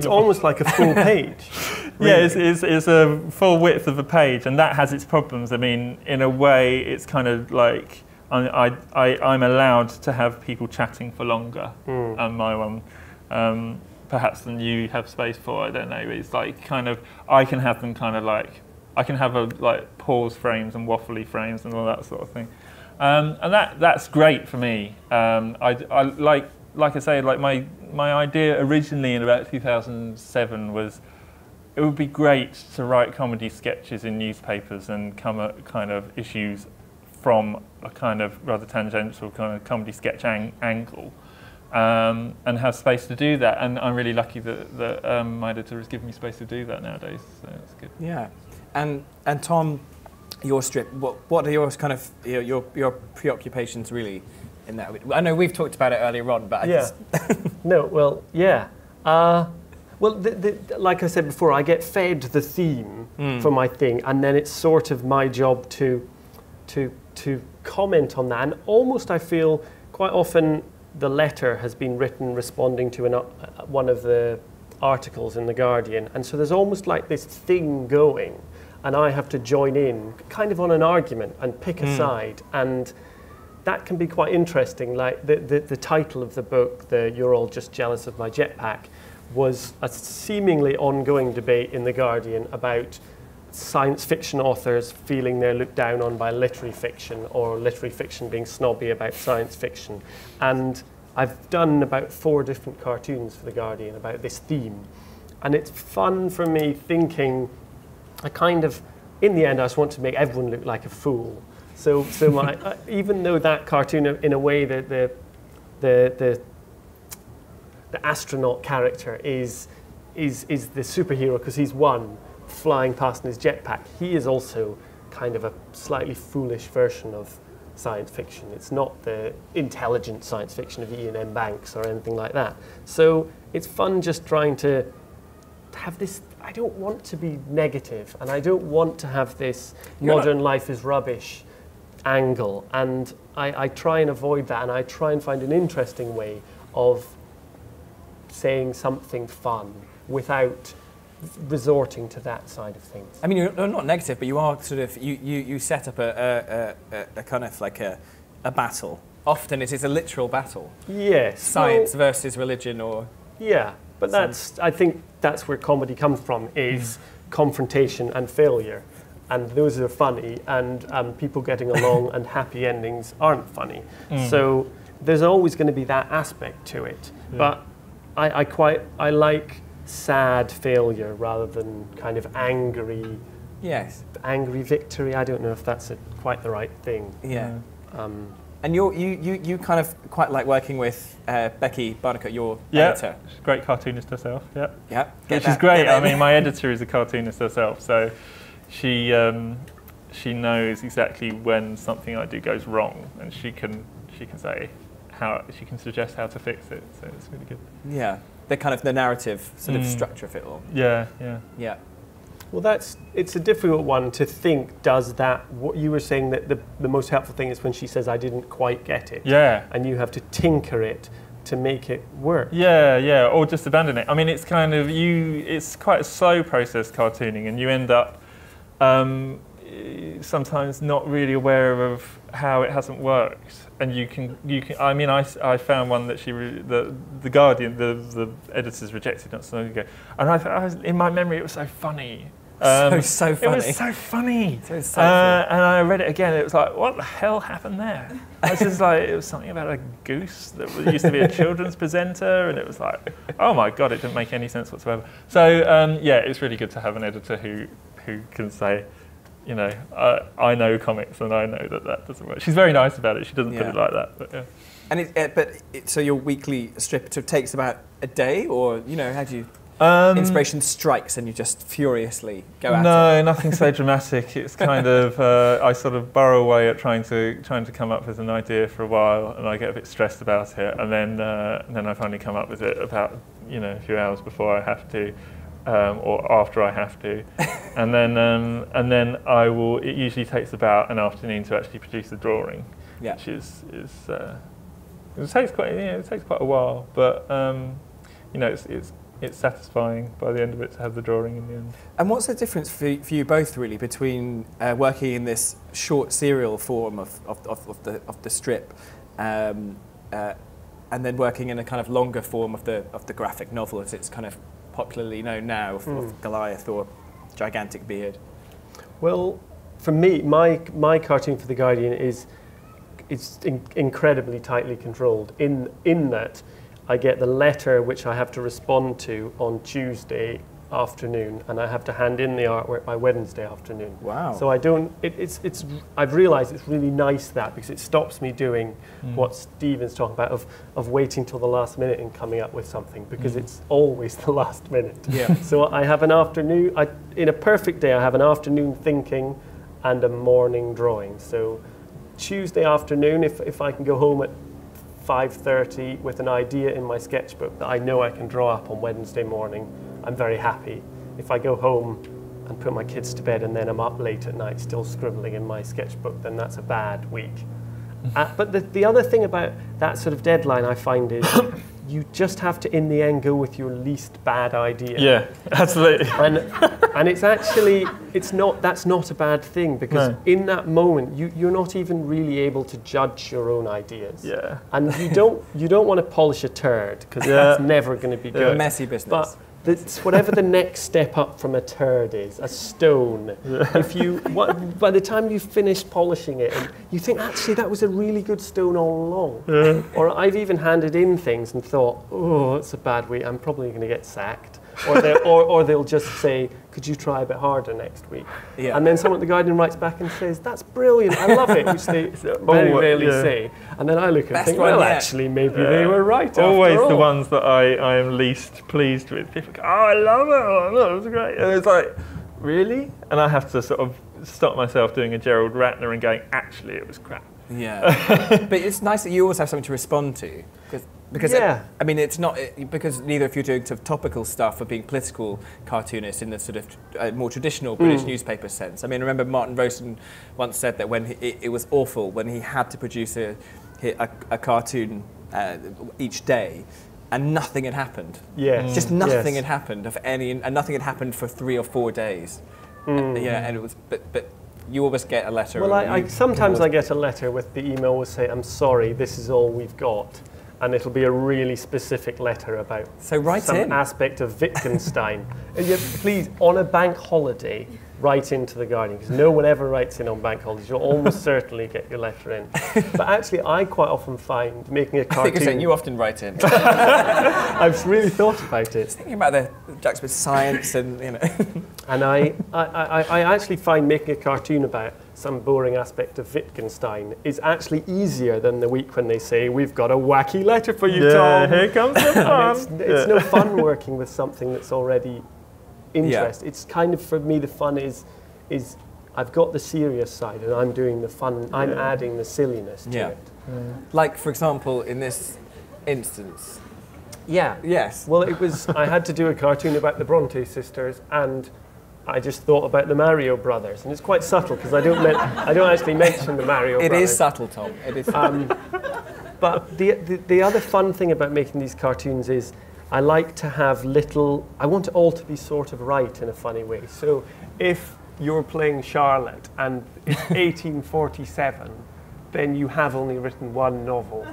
almost like a full page. Really. Yeah, it's a full width of a page, and that has its problems. I mean, in a way, it's kind of like I'm allowed to have people chatting for longer on my one, perhaps than you have space for. I don't know. It's like kind of I can have them kind of like I can have like pause frames and waffly frames and all that sort of thing, and that's great for me. I like I say, like my idea originally in about 2007 was it would be great to write comedy sketches in newspapers and come at kind of issues from a kind of rather tangential kind of comedy sketch angle, and have space to do that. And I'm really lucky that my editor has given me space to do that nowadays, so it's good. Yeah, and Tom, your strip, what are your kind of your preoccupations really in that? I know we've talked about it earlier on, but No, well, yeah. Well, like I said before, I get fed the theme for my thing, and then it's sort of my job to comment on that. And almost I feel quite often the letter has been written responding to one of the articles in The Guardian, and so there's almost like this thing going, and I have to join in, kind of on an argument, and pick a side, and that can be quite interesting. Like the title of the book, You're All Just Jealous of My Jetpack, was a seemingly ongoing debate in The Guardian about science fiction authors feeling they're looked down on by literary fiction, or literary fiction being snobby about science fiction. And I've done about 4 different cartoons for The Guardian about this theme. And it's fun for me thinking, in the end I just want to make everyone look like a fool. So my, even though that cartoon, in a way, the astronaut character is the superhero because he's one flying past in his jetpack, he is also kind of a slightly foolish version of science fiction. It's not the intelligent science fiction of Ian M. Banks or anything like that. So it's fun just trying to have this. I don't want to be negative, and I don't want to have this modern life is rubbish angle, and I try and avoid that, and I try and find an interesting way of saying something fun without resorting to that side of things. I mean, you're not negative, but you are sort of you set up a kind of like a battle. Often it is a literal battle. Yes. Science versus religion, or yeah. But I think that's where comedy comes from, is confrontation and failure. And those are funny, and people getting along and happy endings aren't funny. So there's always going to be that aspect to it. Yeah. But I like sad failure rather than kind of angry victory. I don't know if that's quite the right thing. Yeah. And you kind of quite like working with Becky Barnacle, your editor. She's a great cartoonist herself. Yeah. Yeah. Which is great. I mean, my editor is a cartoonist herself, so she knows exactly when something I do goes wrong, and she can say she can suggest how to fix it. So it's really good. Yeah. The kind of the narrative sort of structure of it all. Yeah. Well, it's a difficult one to think. Does that, what you were saying, that the most helpful thing is when she says, I didn't quite get it. Yeah. And you have to tinker it to make it work. Yeah, or just abandon it. I mean, it's kind of, it's quite a slow process, cartooning, and you end up sometimes not really aware of how it hasn't worked. And you can. I mean, I found one that the Guardian, the editors rejected not so long ago, and I was, in my memory, it was so funny. So funny. It was so funny. So funny. And I read it again. It was like, what the hell happened there? I was just like, it was something about a goose that used to be a children's presenter, and it was like, oh my god, it didn't make any sense whatsoever. So yeah, it's really good to have an editor who can say, you know, I know comics and I know that doesn't work. She's very nice about it. She doesn't put it like that. But yeah. And so your weekly strip takes about a day, or how do you? inspiration strikes and you just furiously go at it? No, nothing so dramatic. It's kind of I sort of burrow away at trying to come up with an idea for a while, and I get a bit stressed about it, and then I finally come up with it about a few hours before I have to, or after I have to, and then I will. It usually takes about an afternoon to actually produce the drawing, which is it takes quite a while, but it's satisfying by the end of it to have the drawing in the end. And what's the difference for you both, really, between working in this short serial form of the strip, and then working in a kind of longer form of the graphic novel, as it's kind of popularly known now, of Goliath or Gigantic Beard? Well, for me, my cartoon for The Guardian is incredibly tightly controlled in that I get the letter which I have to respond to on Tuesday afternoon, and I have to hand in the artwork by Wednesday afternoon. Wow. So I don't, I've realised it's really nice that, because it stops me doing what Stephen's talking about of waiting till the last minute and coming up with something, because it's always the last minute. Yeah. So I have an afternoon, in a perfect day, I have an afternoon thinking and a morning drawing. So Tuesday afternoon, if I can go home at 5:30 with an idea in my sketchbook that I know I can draw up on Wednesday morning, I'm very happy. If I go home and put my kids to bed and then I'm up late at night still scribbling in my sketchbook, then that's a bad week. But the other thing about that sort of deadline I find is you just have to, in the end, go with your least bad idea. Yeah, absolutely. And it's actually, that's not a bad thing, because in that moment, you're not even really able to judge your own ideas. Yeah. And you don't want to polish a turd, because that's never going to be good. Messy business. But whatever the next step up from a turd is, a stone, by the time you've finished polishing it, and you think, actually, that was a really good stone all along. Yeah. Or I've even handed in things and thought, oh, it's a bad week, I'm probably going to get sacked. Or they'll just say, could you try a bit harder next week? Yeah. And then someone at The Guardian writes back and says, that's brilliant, I love it, which they very rarely say. And then I look and think, well, actually, maybe they were right Always after all. The ones that I am least pleased with. People go, oh, I love it, oh, that was great. And it's like, really? And I have to sort of stop myself doing a Gerald Ratner and going, actually, it was crap. Yeah. But it's nice that you always have something to respond to. Because I mean, it's not because neither of you are doing sort of topical stuff or being political cartoonists in the sort of more traditional British newspaper sense. I mean, I remember Martin Rosen once said that when it was awful when he had to produce a cartoon each day, and nothing had happened. Yes. Just nothing had happened and nothing had happened for 3 or 4 days. And it was, but you always get a letter. Well, sometimes I get a letter with the email will say, I'm sorry, this is all we've got. And it'll be a really specific letter about some aspect of Wittgenstein. Please, on a bank holiday, write into The Guardian, because no one ever writes in on bank holidays. You'll almost certainly get your letter in. But actually, I quite often find making a cartoon... I think you're saying you often write in. I've really thought about it. Thinking about the juxtaposition with science and, And I actually find making a cartoon about some boring aspect of Wittgenstein is actually easier than the week when they say, we've got a wacky letter for you, Tom. Here comes the fun. It's no fun working with something that's already interest. It's kind of, for me, the fun is I've got the serious side and I'm doing the fun, I'm adding the silliness to it. Like, for example, in this instance. Yeah. Yes. Well, I had to do a cartoon about the Brontë sisters, and I just thought about the Mario brothers, and it's quite subtle because I don't actually mention the Mario brothers. It is subtle, Tom. It is. But the other fun thing about making these cartoons is I like to have I want it all to be sort of right in a funny way. So if you're playing Charlotte and it's 1847, then you have only written one novel.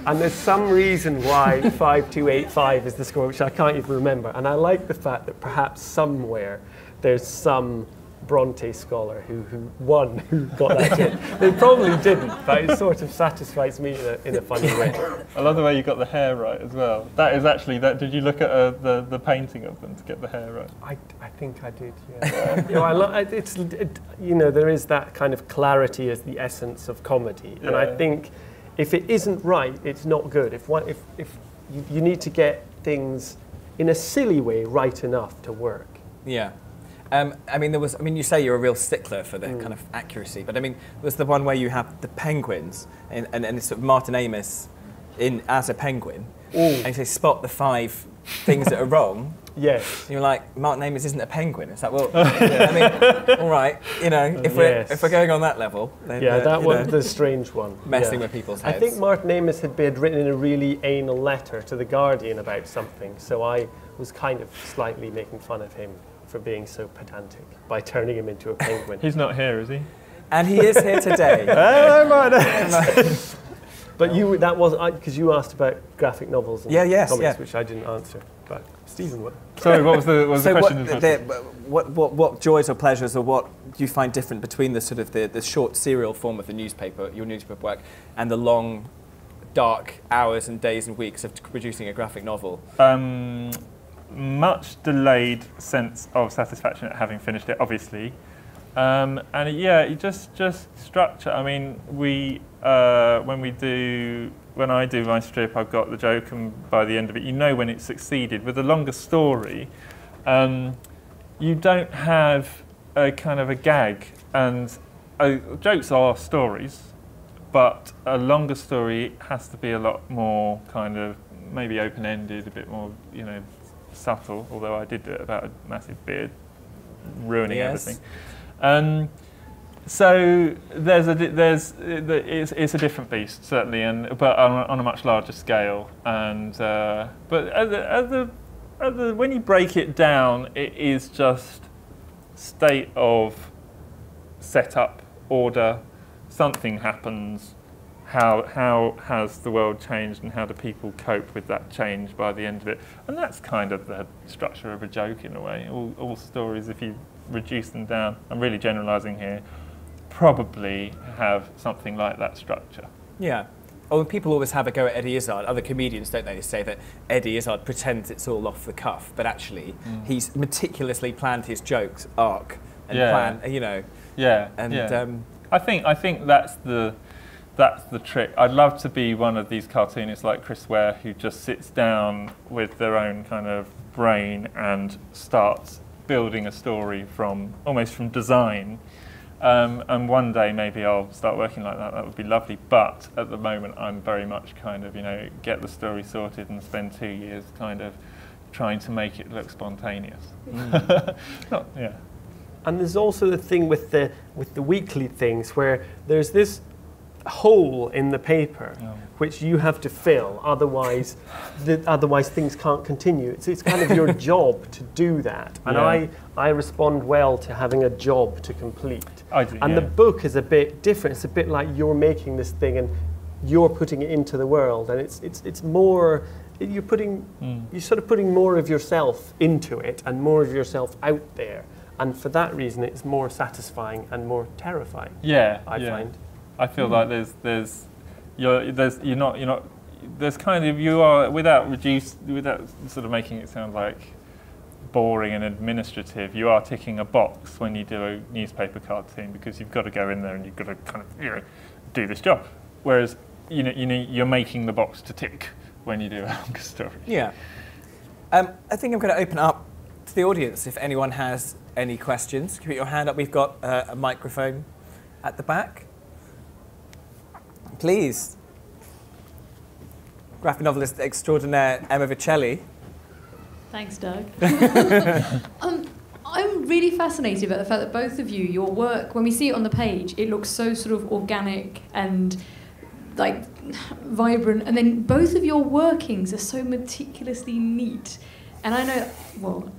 And there's some reason why 5285 is the score, which I can't even remember. And I like the fact that perhaps somewhere there's some Brontë scholar who got that in. They probably didn't, but it sort of satisfies me in a funny way. I love the way you got the hair right as well. That is actually that. Did you look at the painting of them to get the hair right? I think I did. Yeah. There is that kind of clarity as the essence of comedy, and I think if it isn't right, it's not good. If you need to get things in a silly way, right enough to work. Yeah. I mean, you say you're a real stickler for the kind of accuracy, but I mean, was the one where you have the penguins and it's sort of Martin Amis as a penguin, and you say, spot the 5 things that are wrong. Yes. And you're like, Martin Amis isn't a penguin. It's like, well, I mean, all right, you know, if we're going on that level, then that was the strange one. Messing with people's heads. I think Martin Amis had written in a really anal letter to the Guardian about something, so I was kind of slightly making fun of him for being so pedantic by turning him into a penguin. He's not here, is he? And he is here today. Hello, Martin. But that was because you asked about graphic novels and comics, which I didn't answer. But Stephen, what? Sorry, what was the question? What joys or pleasures, or what do you find different between the sort of the short serial form of the newspaper, your newspaper work, and the long, dark hours and days and weeks of producing a graphic novel? Much delayed sense of satisfaction at having finished it, obviously. And just structure. I mean, when I do my strip, I've got the joke, and by the end of it, you know when it's succeeded. With a longer story, you don't have a kind of a gag, and jokes are stories, but a longer story has to be a lot more kind of maybe open-ended, a bit more, you know, subtle. Although I did do it about a massive beard ruining everything. So it's a different beast, certainly, but on a much larger scale. But when you break it down, it is just state of setup, order. Something happens. How has the world changed, and how do people cope with that change by the end of it? And that's kind of the structure of a joke in a way. All stories, if you reduce them down, I'm really generalising here, probably have something like that structure. Yeah. Oh, and people always have a go at Eddie Izzard. Other comedians, don't they? They say that Eddie Izzard pretends it's all off the cuff, but actually he's meticulously planned his jokes arc and plan, you know. Yeah. And I think that's the trick. I'd love to be one of these cartoonists like Chris Ware, who just sits down with their own kind of brain and starts building a story almost from design. And one day maybe I'll start working like that. That would be lovely. But at the moment, I'm very much kind of, you know, get the story sorted and spend 2 years kind of trying to make it look spontaneous. And there's also the thing with the weekly things where there's this hole in the paper which you have to fill, otherwise things can't continue. It's kind of your job to do that, and I respond well to having a job to complete. I do, and the book is a bit different. It's a bit like you're making this thing and you're putting it into the world, and it's more you're sort of putting more of yourself into it and more of yourself out there, and for that reason it's more satisfying and more terrifying. I find. I feel like you are without sort of making it sound like boring and administrative. You are ticking a box when you do a newspaper cartoon, because you've got to go in there and you've got to kind of do this job. Whereas you're making the box to tick when you do a longer story. Yeah. I think I'm going to open up to the audience if anyone has any questions. Put your hand up. We've got a microphone at the back. Please. Graphic novelist extraordinaire Emma Vicelli. Thanks, Doug. I'm really fascinated by the fact that both of you, your work, when we see it on the page, it looks so sort of organic and like vibrant, and then both of your workings are so meticulously neat. And I know, well,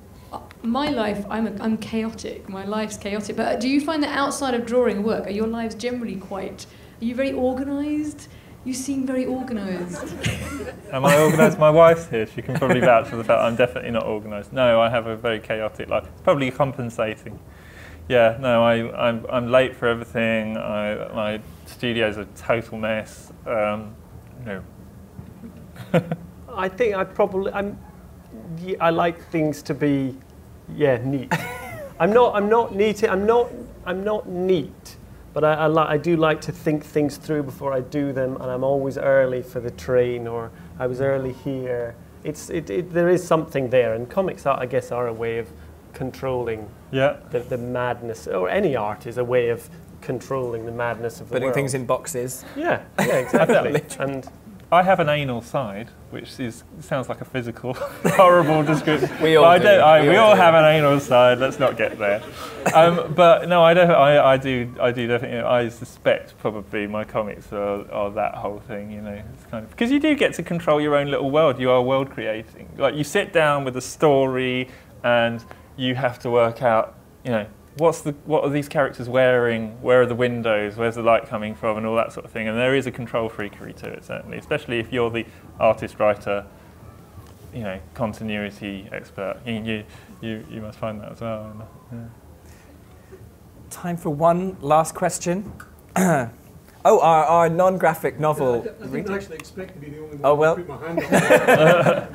my life, I'm chaotic. My life's chaotic. But do you find that outside of drawing work, are your lives generally quite? Are you very organised? You seem very organised. Am I organised? My wife's here. She can probably vouch for the fact I'm definitely not organised. No, I have a very chaotic life. Probably compensating. Yeah, no, I'm late for everything. My studio's a total mess. No. I think I like things to be, neat. I'm not neat. I'm not neat. But I do like to think things through before I do them, and I'm always early for the train, or I was early here. there is something there, and comics I guess are a way of controlling the madness, or any art is a way of controlling the madness of the world. Putting things in boxes. Yeah, exactly. And I have an anal side, which sounds like a physical, horrible description. We all do. We all have an anal side. Let's not get there. But no, I do definitely. I suspect probably my comics are that whole thing. You know, it's kind of because you do get to control your own little world. You are world creating. Like you sit down with a story, and you have to work out. You know, what are these characters wearing? Where are the windows? Where's the light coming from? And all that sort of thing. And there is a control freakery to it, certainly, especially if you're the artist, writer, you know, continuity expert. You must find that as well. Yeah. Time for one last question. Our non-graphic novel. I didn't actually expect to be the only one to put my hand up.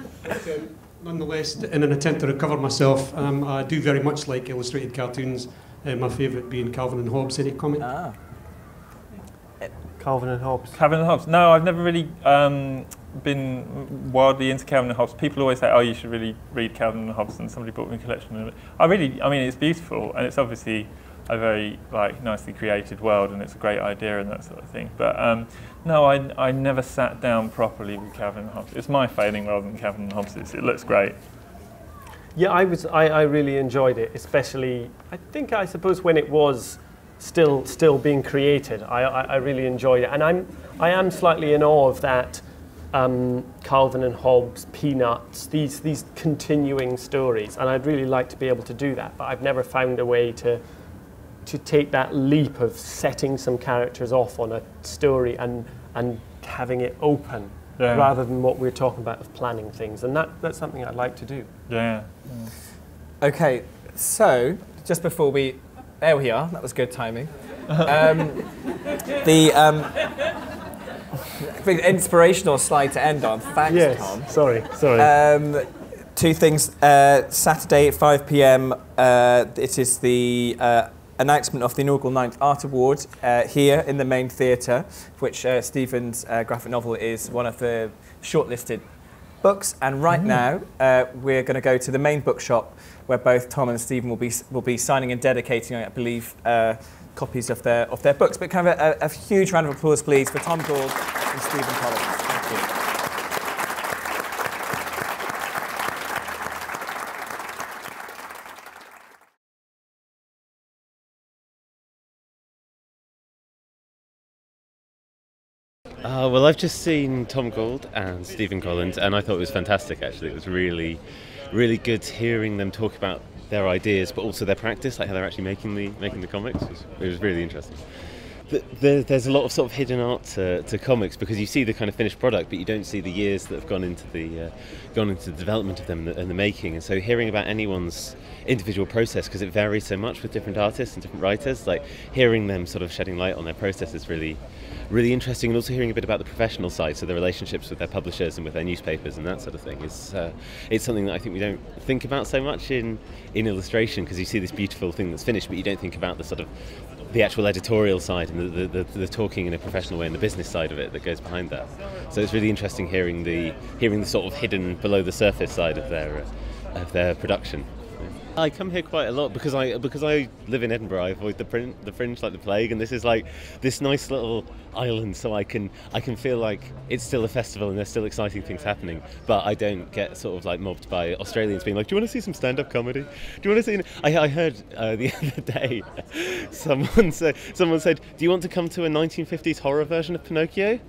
Nonetheless, in an attempt to recover myself, I do very much like illustrated cartoons. My favourite being Calvin and Hobbes, any comic? Calvin and Hobbes. Calvin and Hobbes. No, I've never really been wildly into Calvin and Hobbes. People always say, "Oh, you should really read Calvin and Hobbes," and somebody bought me a collection of it. I mean, it's beautiful, and it's obviously a very nicely created world, and it's a great idea and that sort of thing. But no, I never sat down properly with Calvin and Hobbes. It's my failing rather than Calvin and Hobbes'. It looks great. Yeah, I really enjoyed it, especially I suppose when it was still being created. I really enjoyed it, and I am slightly in awe of that. Calvin and Hobbes, Peanuts, these continuing stories, and I'd really like to be able to do that, but I've never found a way to take that leap of setting some characters off on a story and having it open, rather than what we're talking about of planning things, and that's something I'd like to do. Yeah. Okay, so just before there we are. That was good timing. The inspirational slide to end on. Thanks, Tom. Sorry. Two things. Saturday at 5 p.m. It is the announcement of the inaugural 9th Art Award here in the main theatre, which Stephen's graphic novel is one of the shortlisted books. And right now, we're going to go to the main bookshop where both Tom and Stephen will be signing and dedicating, I believe, copies of their books. But kind of a huge round of applause, please, for Tom Gauld and Stephen Collins. Thank you. Well, I've just seen Tom Gauld and Stephen Collins, and I thought it was fantastic, actually. It was really, really good hearing them talk about their ideas, but also their practice, like how they're actually making the comics. It was really interesting. There's a lot of sort of hidden art to comics, because you see the kind of finished product, but you don't see the years that have gone into the development of them and the making. And so hearing about anyone's individual process, because it varies so much with different artists and different writers, like hearing them sort of shedding light on their process is really, really interesting. And also hearing a bit about the professional side, so the relationships with their publishers and with their newspapers and that sort of thing, is it's something that I think we don't think about so much in illustration, because you see this beautiful thing that's finished, but you don't think about the sort of the actual editorial side and the talking in a professional way and the business side of it that goes behind that. So it's really interesting hearing the sort of hidden below the surface side of their production. I come here quite a lot because I live in Edinburgh. I avoid the fringe like the plague, and this is like this nice little island, so I can feel like it's still a festival and there's still exciting things happening, but I don't get sort of like mobbed by Australians being like, "Do you want to see some stand-up comedy? Do you want to see?" I heard the other day someone said, "Do you want to come to a 1950s horror version of Pinocchio?"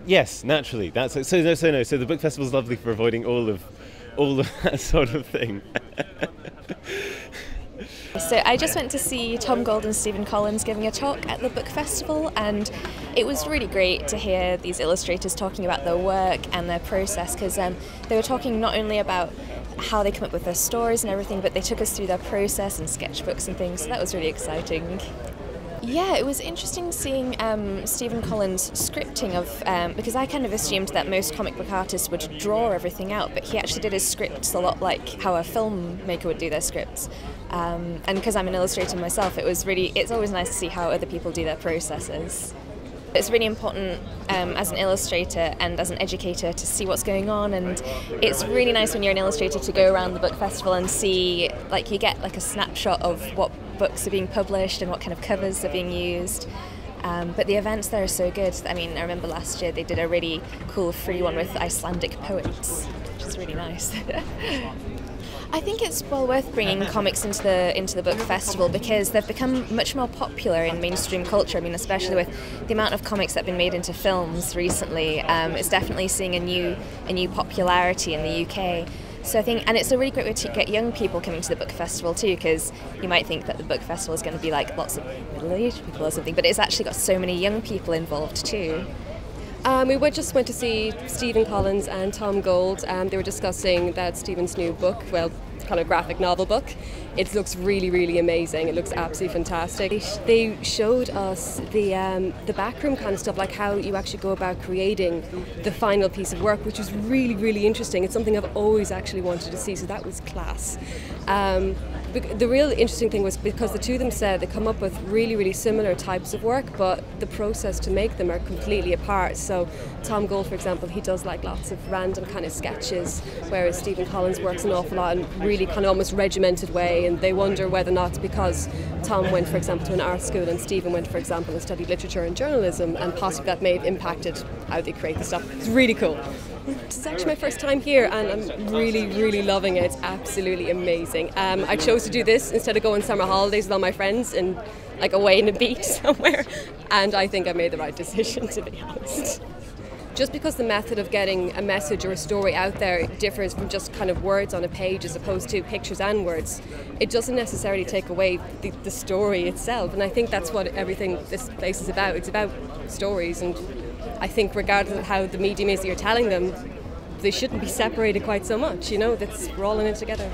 Yes, naturally. So the book festival's lovely for avoiding all of that sort of thing. So I just went to see Tom Gauld and Stephen Collins giving a talk at the book festival, and it was really great to hear these illustrators talking about their work and their process, because they were talking not only about how they come up with their stories and everything, but they took us through their process and sketchbooks and things, so that was really exciting. Yeah, it was interesting seeing Stephen Collins' scripting of, because I kind of assumed that most comic book artists would draw everything out, but he actually did his scripts a lot like how a filmmaker would do their scripts. And because I'm an illustrator myself, it's always nice to see how other people do their processes. It's really important as an illustrator and as an educator to see what's going on, and it's really nice when you're an illustrator to go around the book festival and see, like, you get like a snapshot of what books are being published and what kind of covers are being used. But the events there are so good. I mean, I remember last year they did a really cool free one with Icelandic poets, which is really nice. I think it's well worth bringing comics into the book festival because they've become much more popular in mainstream culture. I mean, especially with the amount of comics that have been made into films recently, it's definitely seeing a new popularity in the UK. So I think, and it's a really great way to get young people coming to the book festival too, because you might think that the book festival is going to be like lots of middle-aged people or something, but it's actually got so many young people involved too. We just went to see Stephen Collins and Tom Gauld. They were discussing that Stephen's new book, well, kind of graphic novel book. It looks really, really amazing. It looks absolutely fantastic. They showed us the backroom kind of stuff, like how you actually go about creating the final piece of work, which was really, really interesting. It's something I've always actually wanted to see, so that was class. The real interesting thing was because the two of them said they come up with really, really similar types of work, but the process to make them are completely apart. So Tom Gauld, for example, he does like lots of random kind of sketches, whereas Stephen Collins works an awful lot in really kind of almost regimented way, and they wonder whether or not it's because Tom went, for example, to an art school and Stephen went, for example, and studied literature and journalism, and possibly that may have impacted how they create the stuff. It's really cool. It's actually my first time here and I'm really, really loving it. It's absolutely amazing. I chose to do this instead of going summer holidays with all my friends and like away in a beach somewhere, and I think I made the right decision, to be honest. Just because the method of getting a message or a story out there differs from just kind of words on a page as opposed to pictures and words, it doesn't necessarily take away the story itself, and I think that's what everything this place is about. It's about stories, and I think regardless of how the medium is that you're telling them, they shouldn't be separated quite so much, you know, we're all in it together.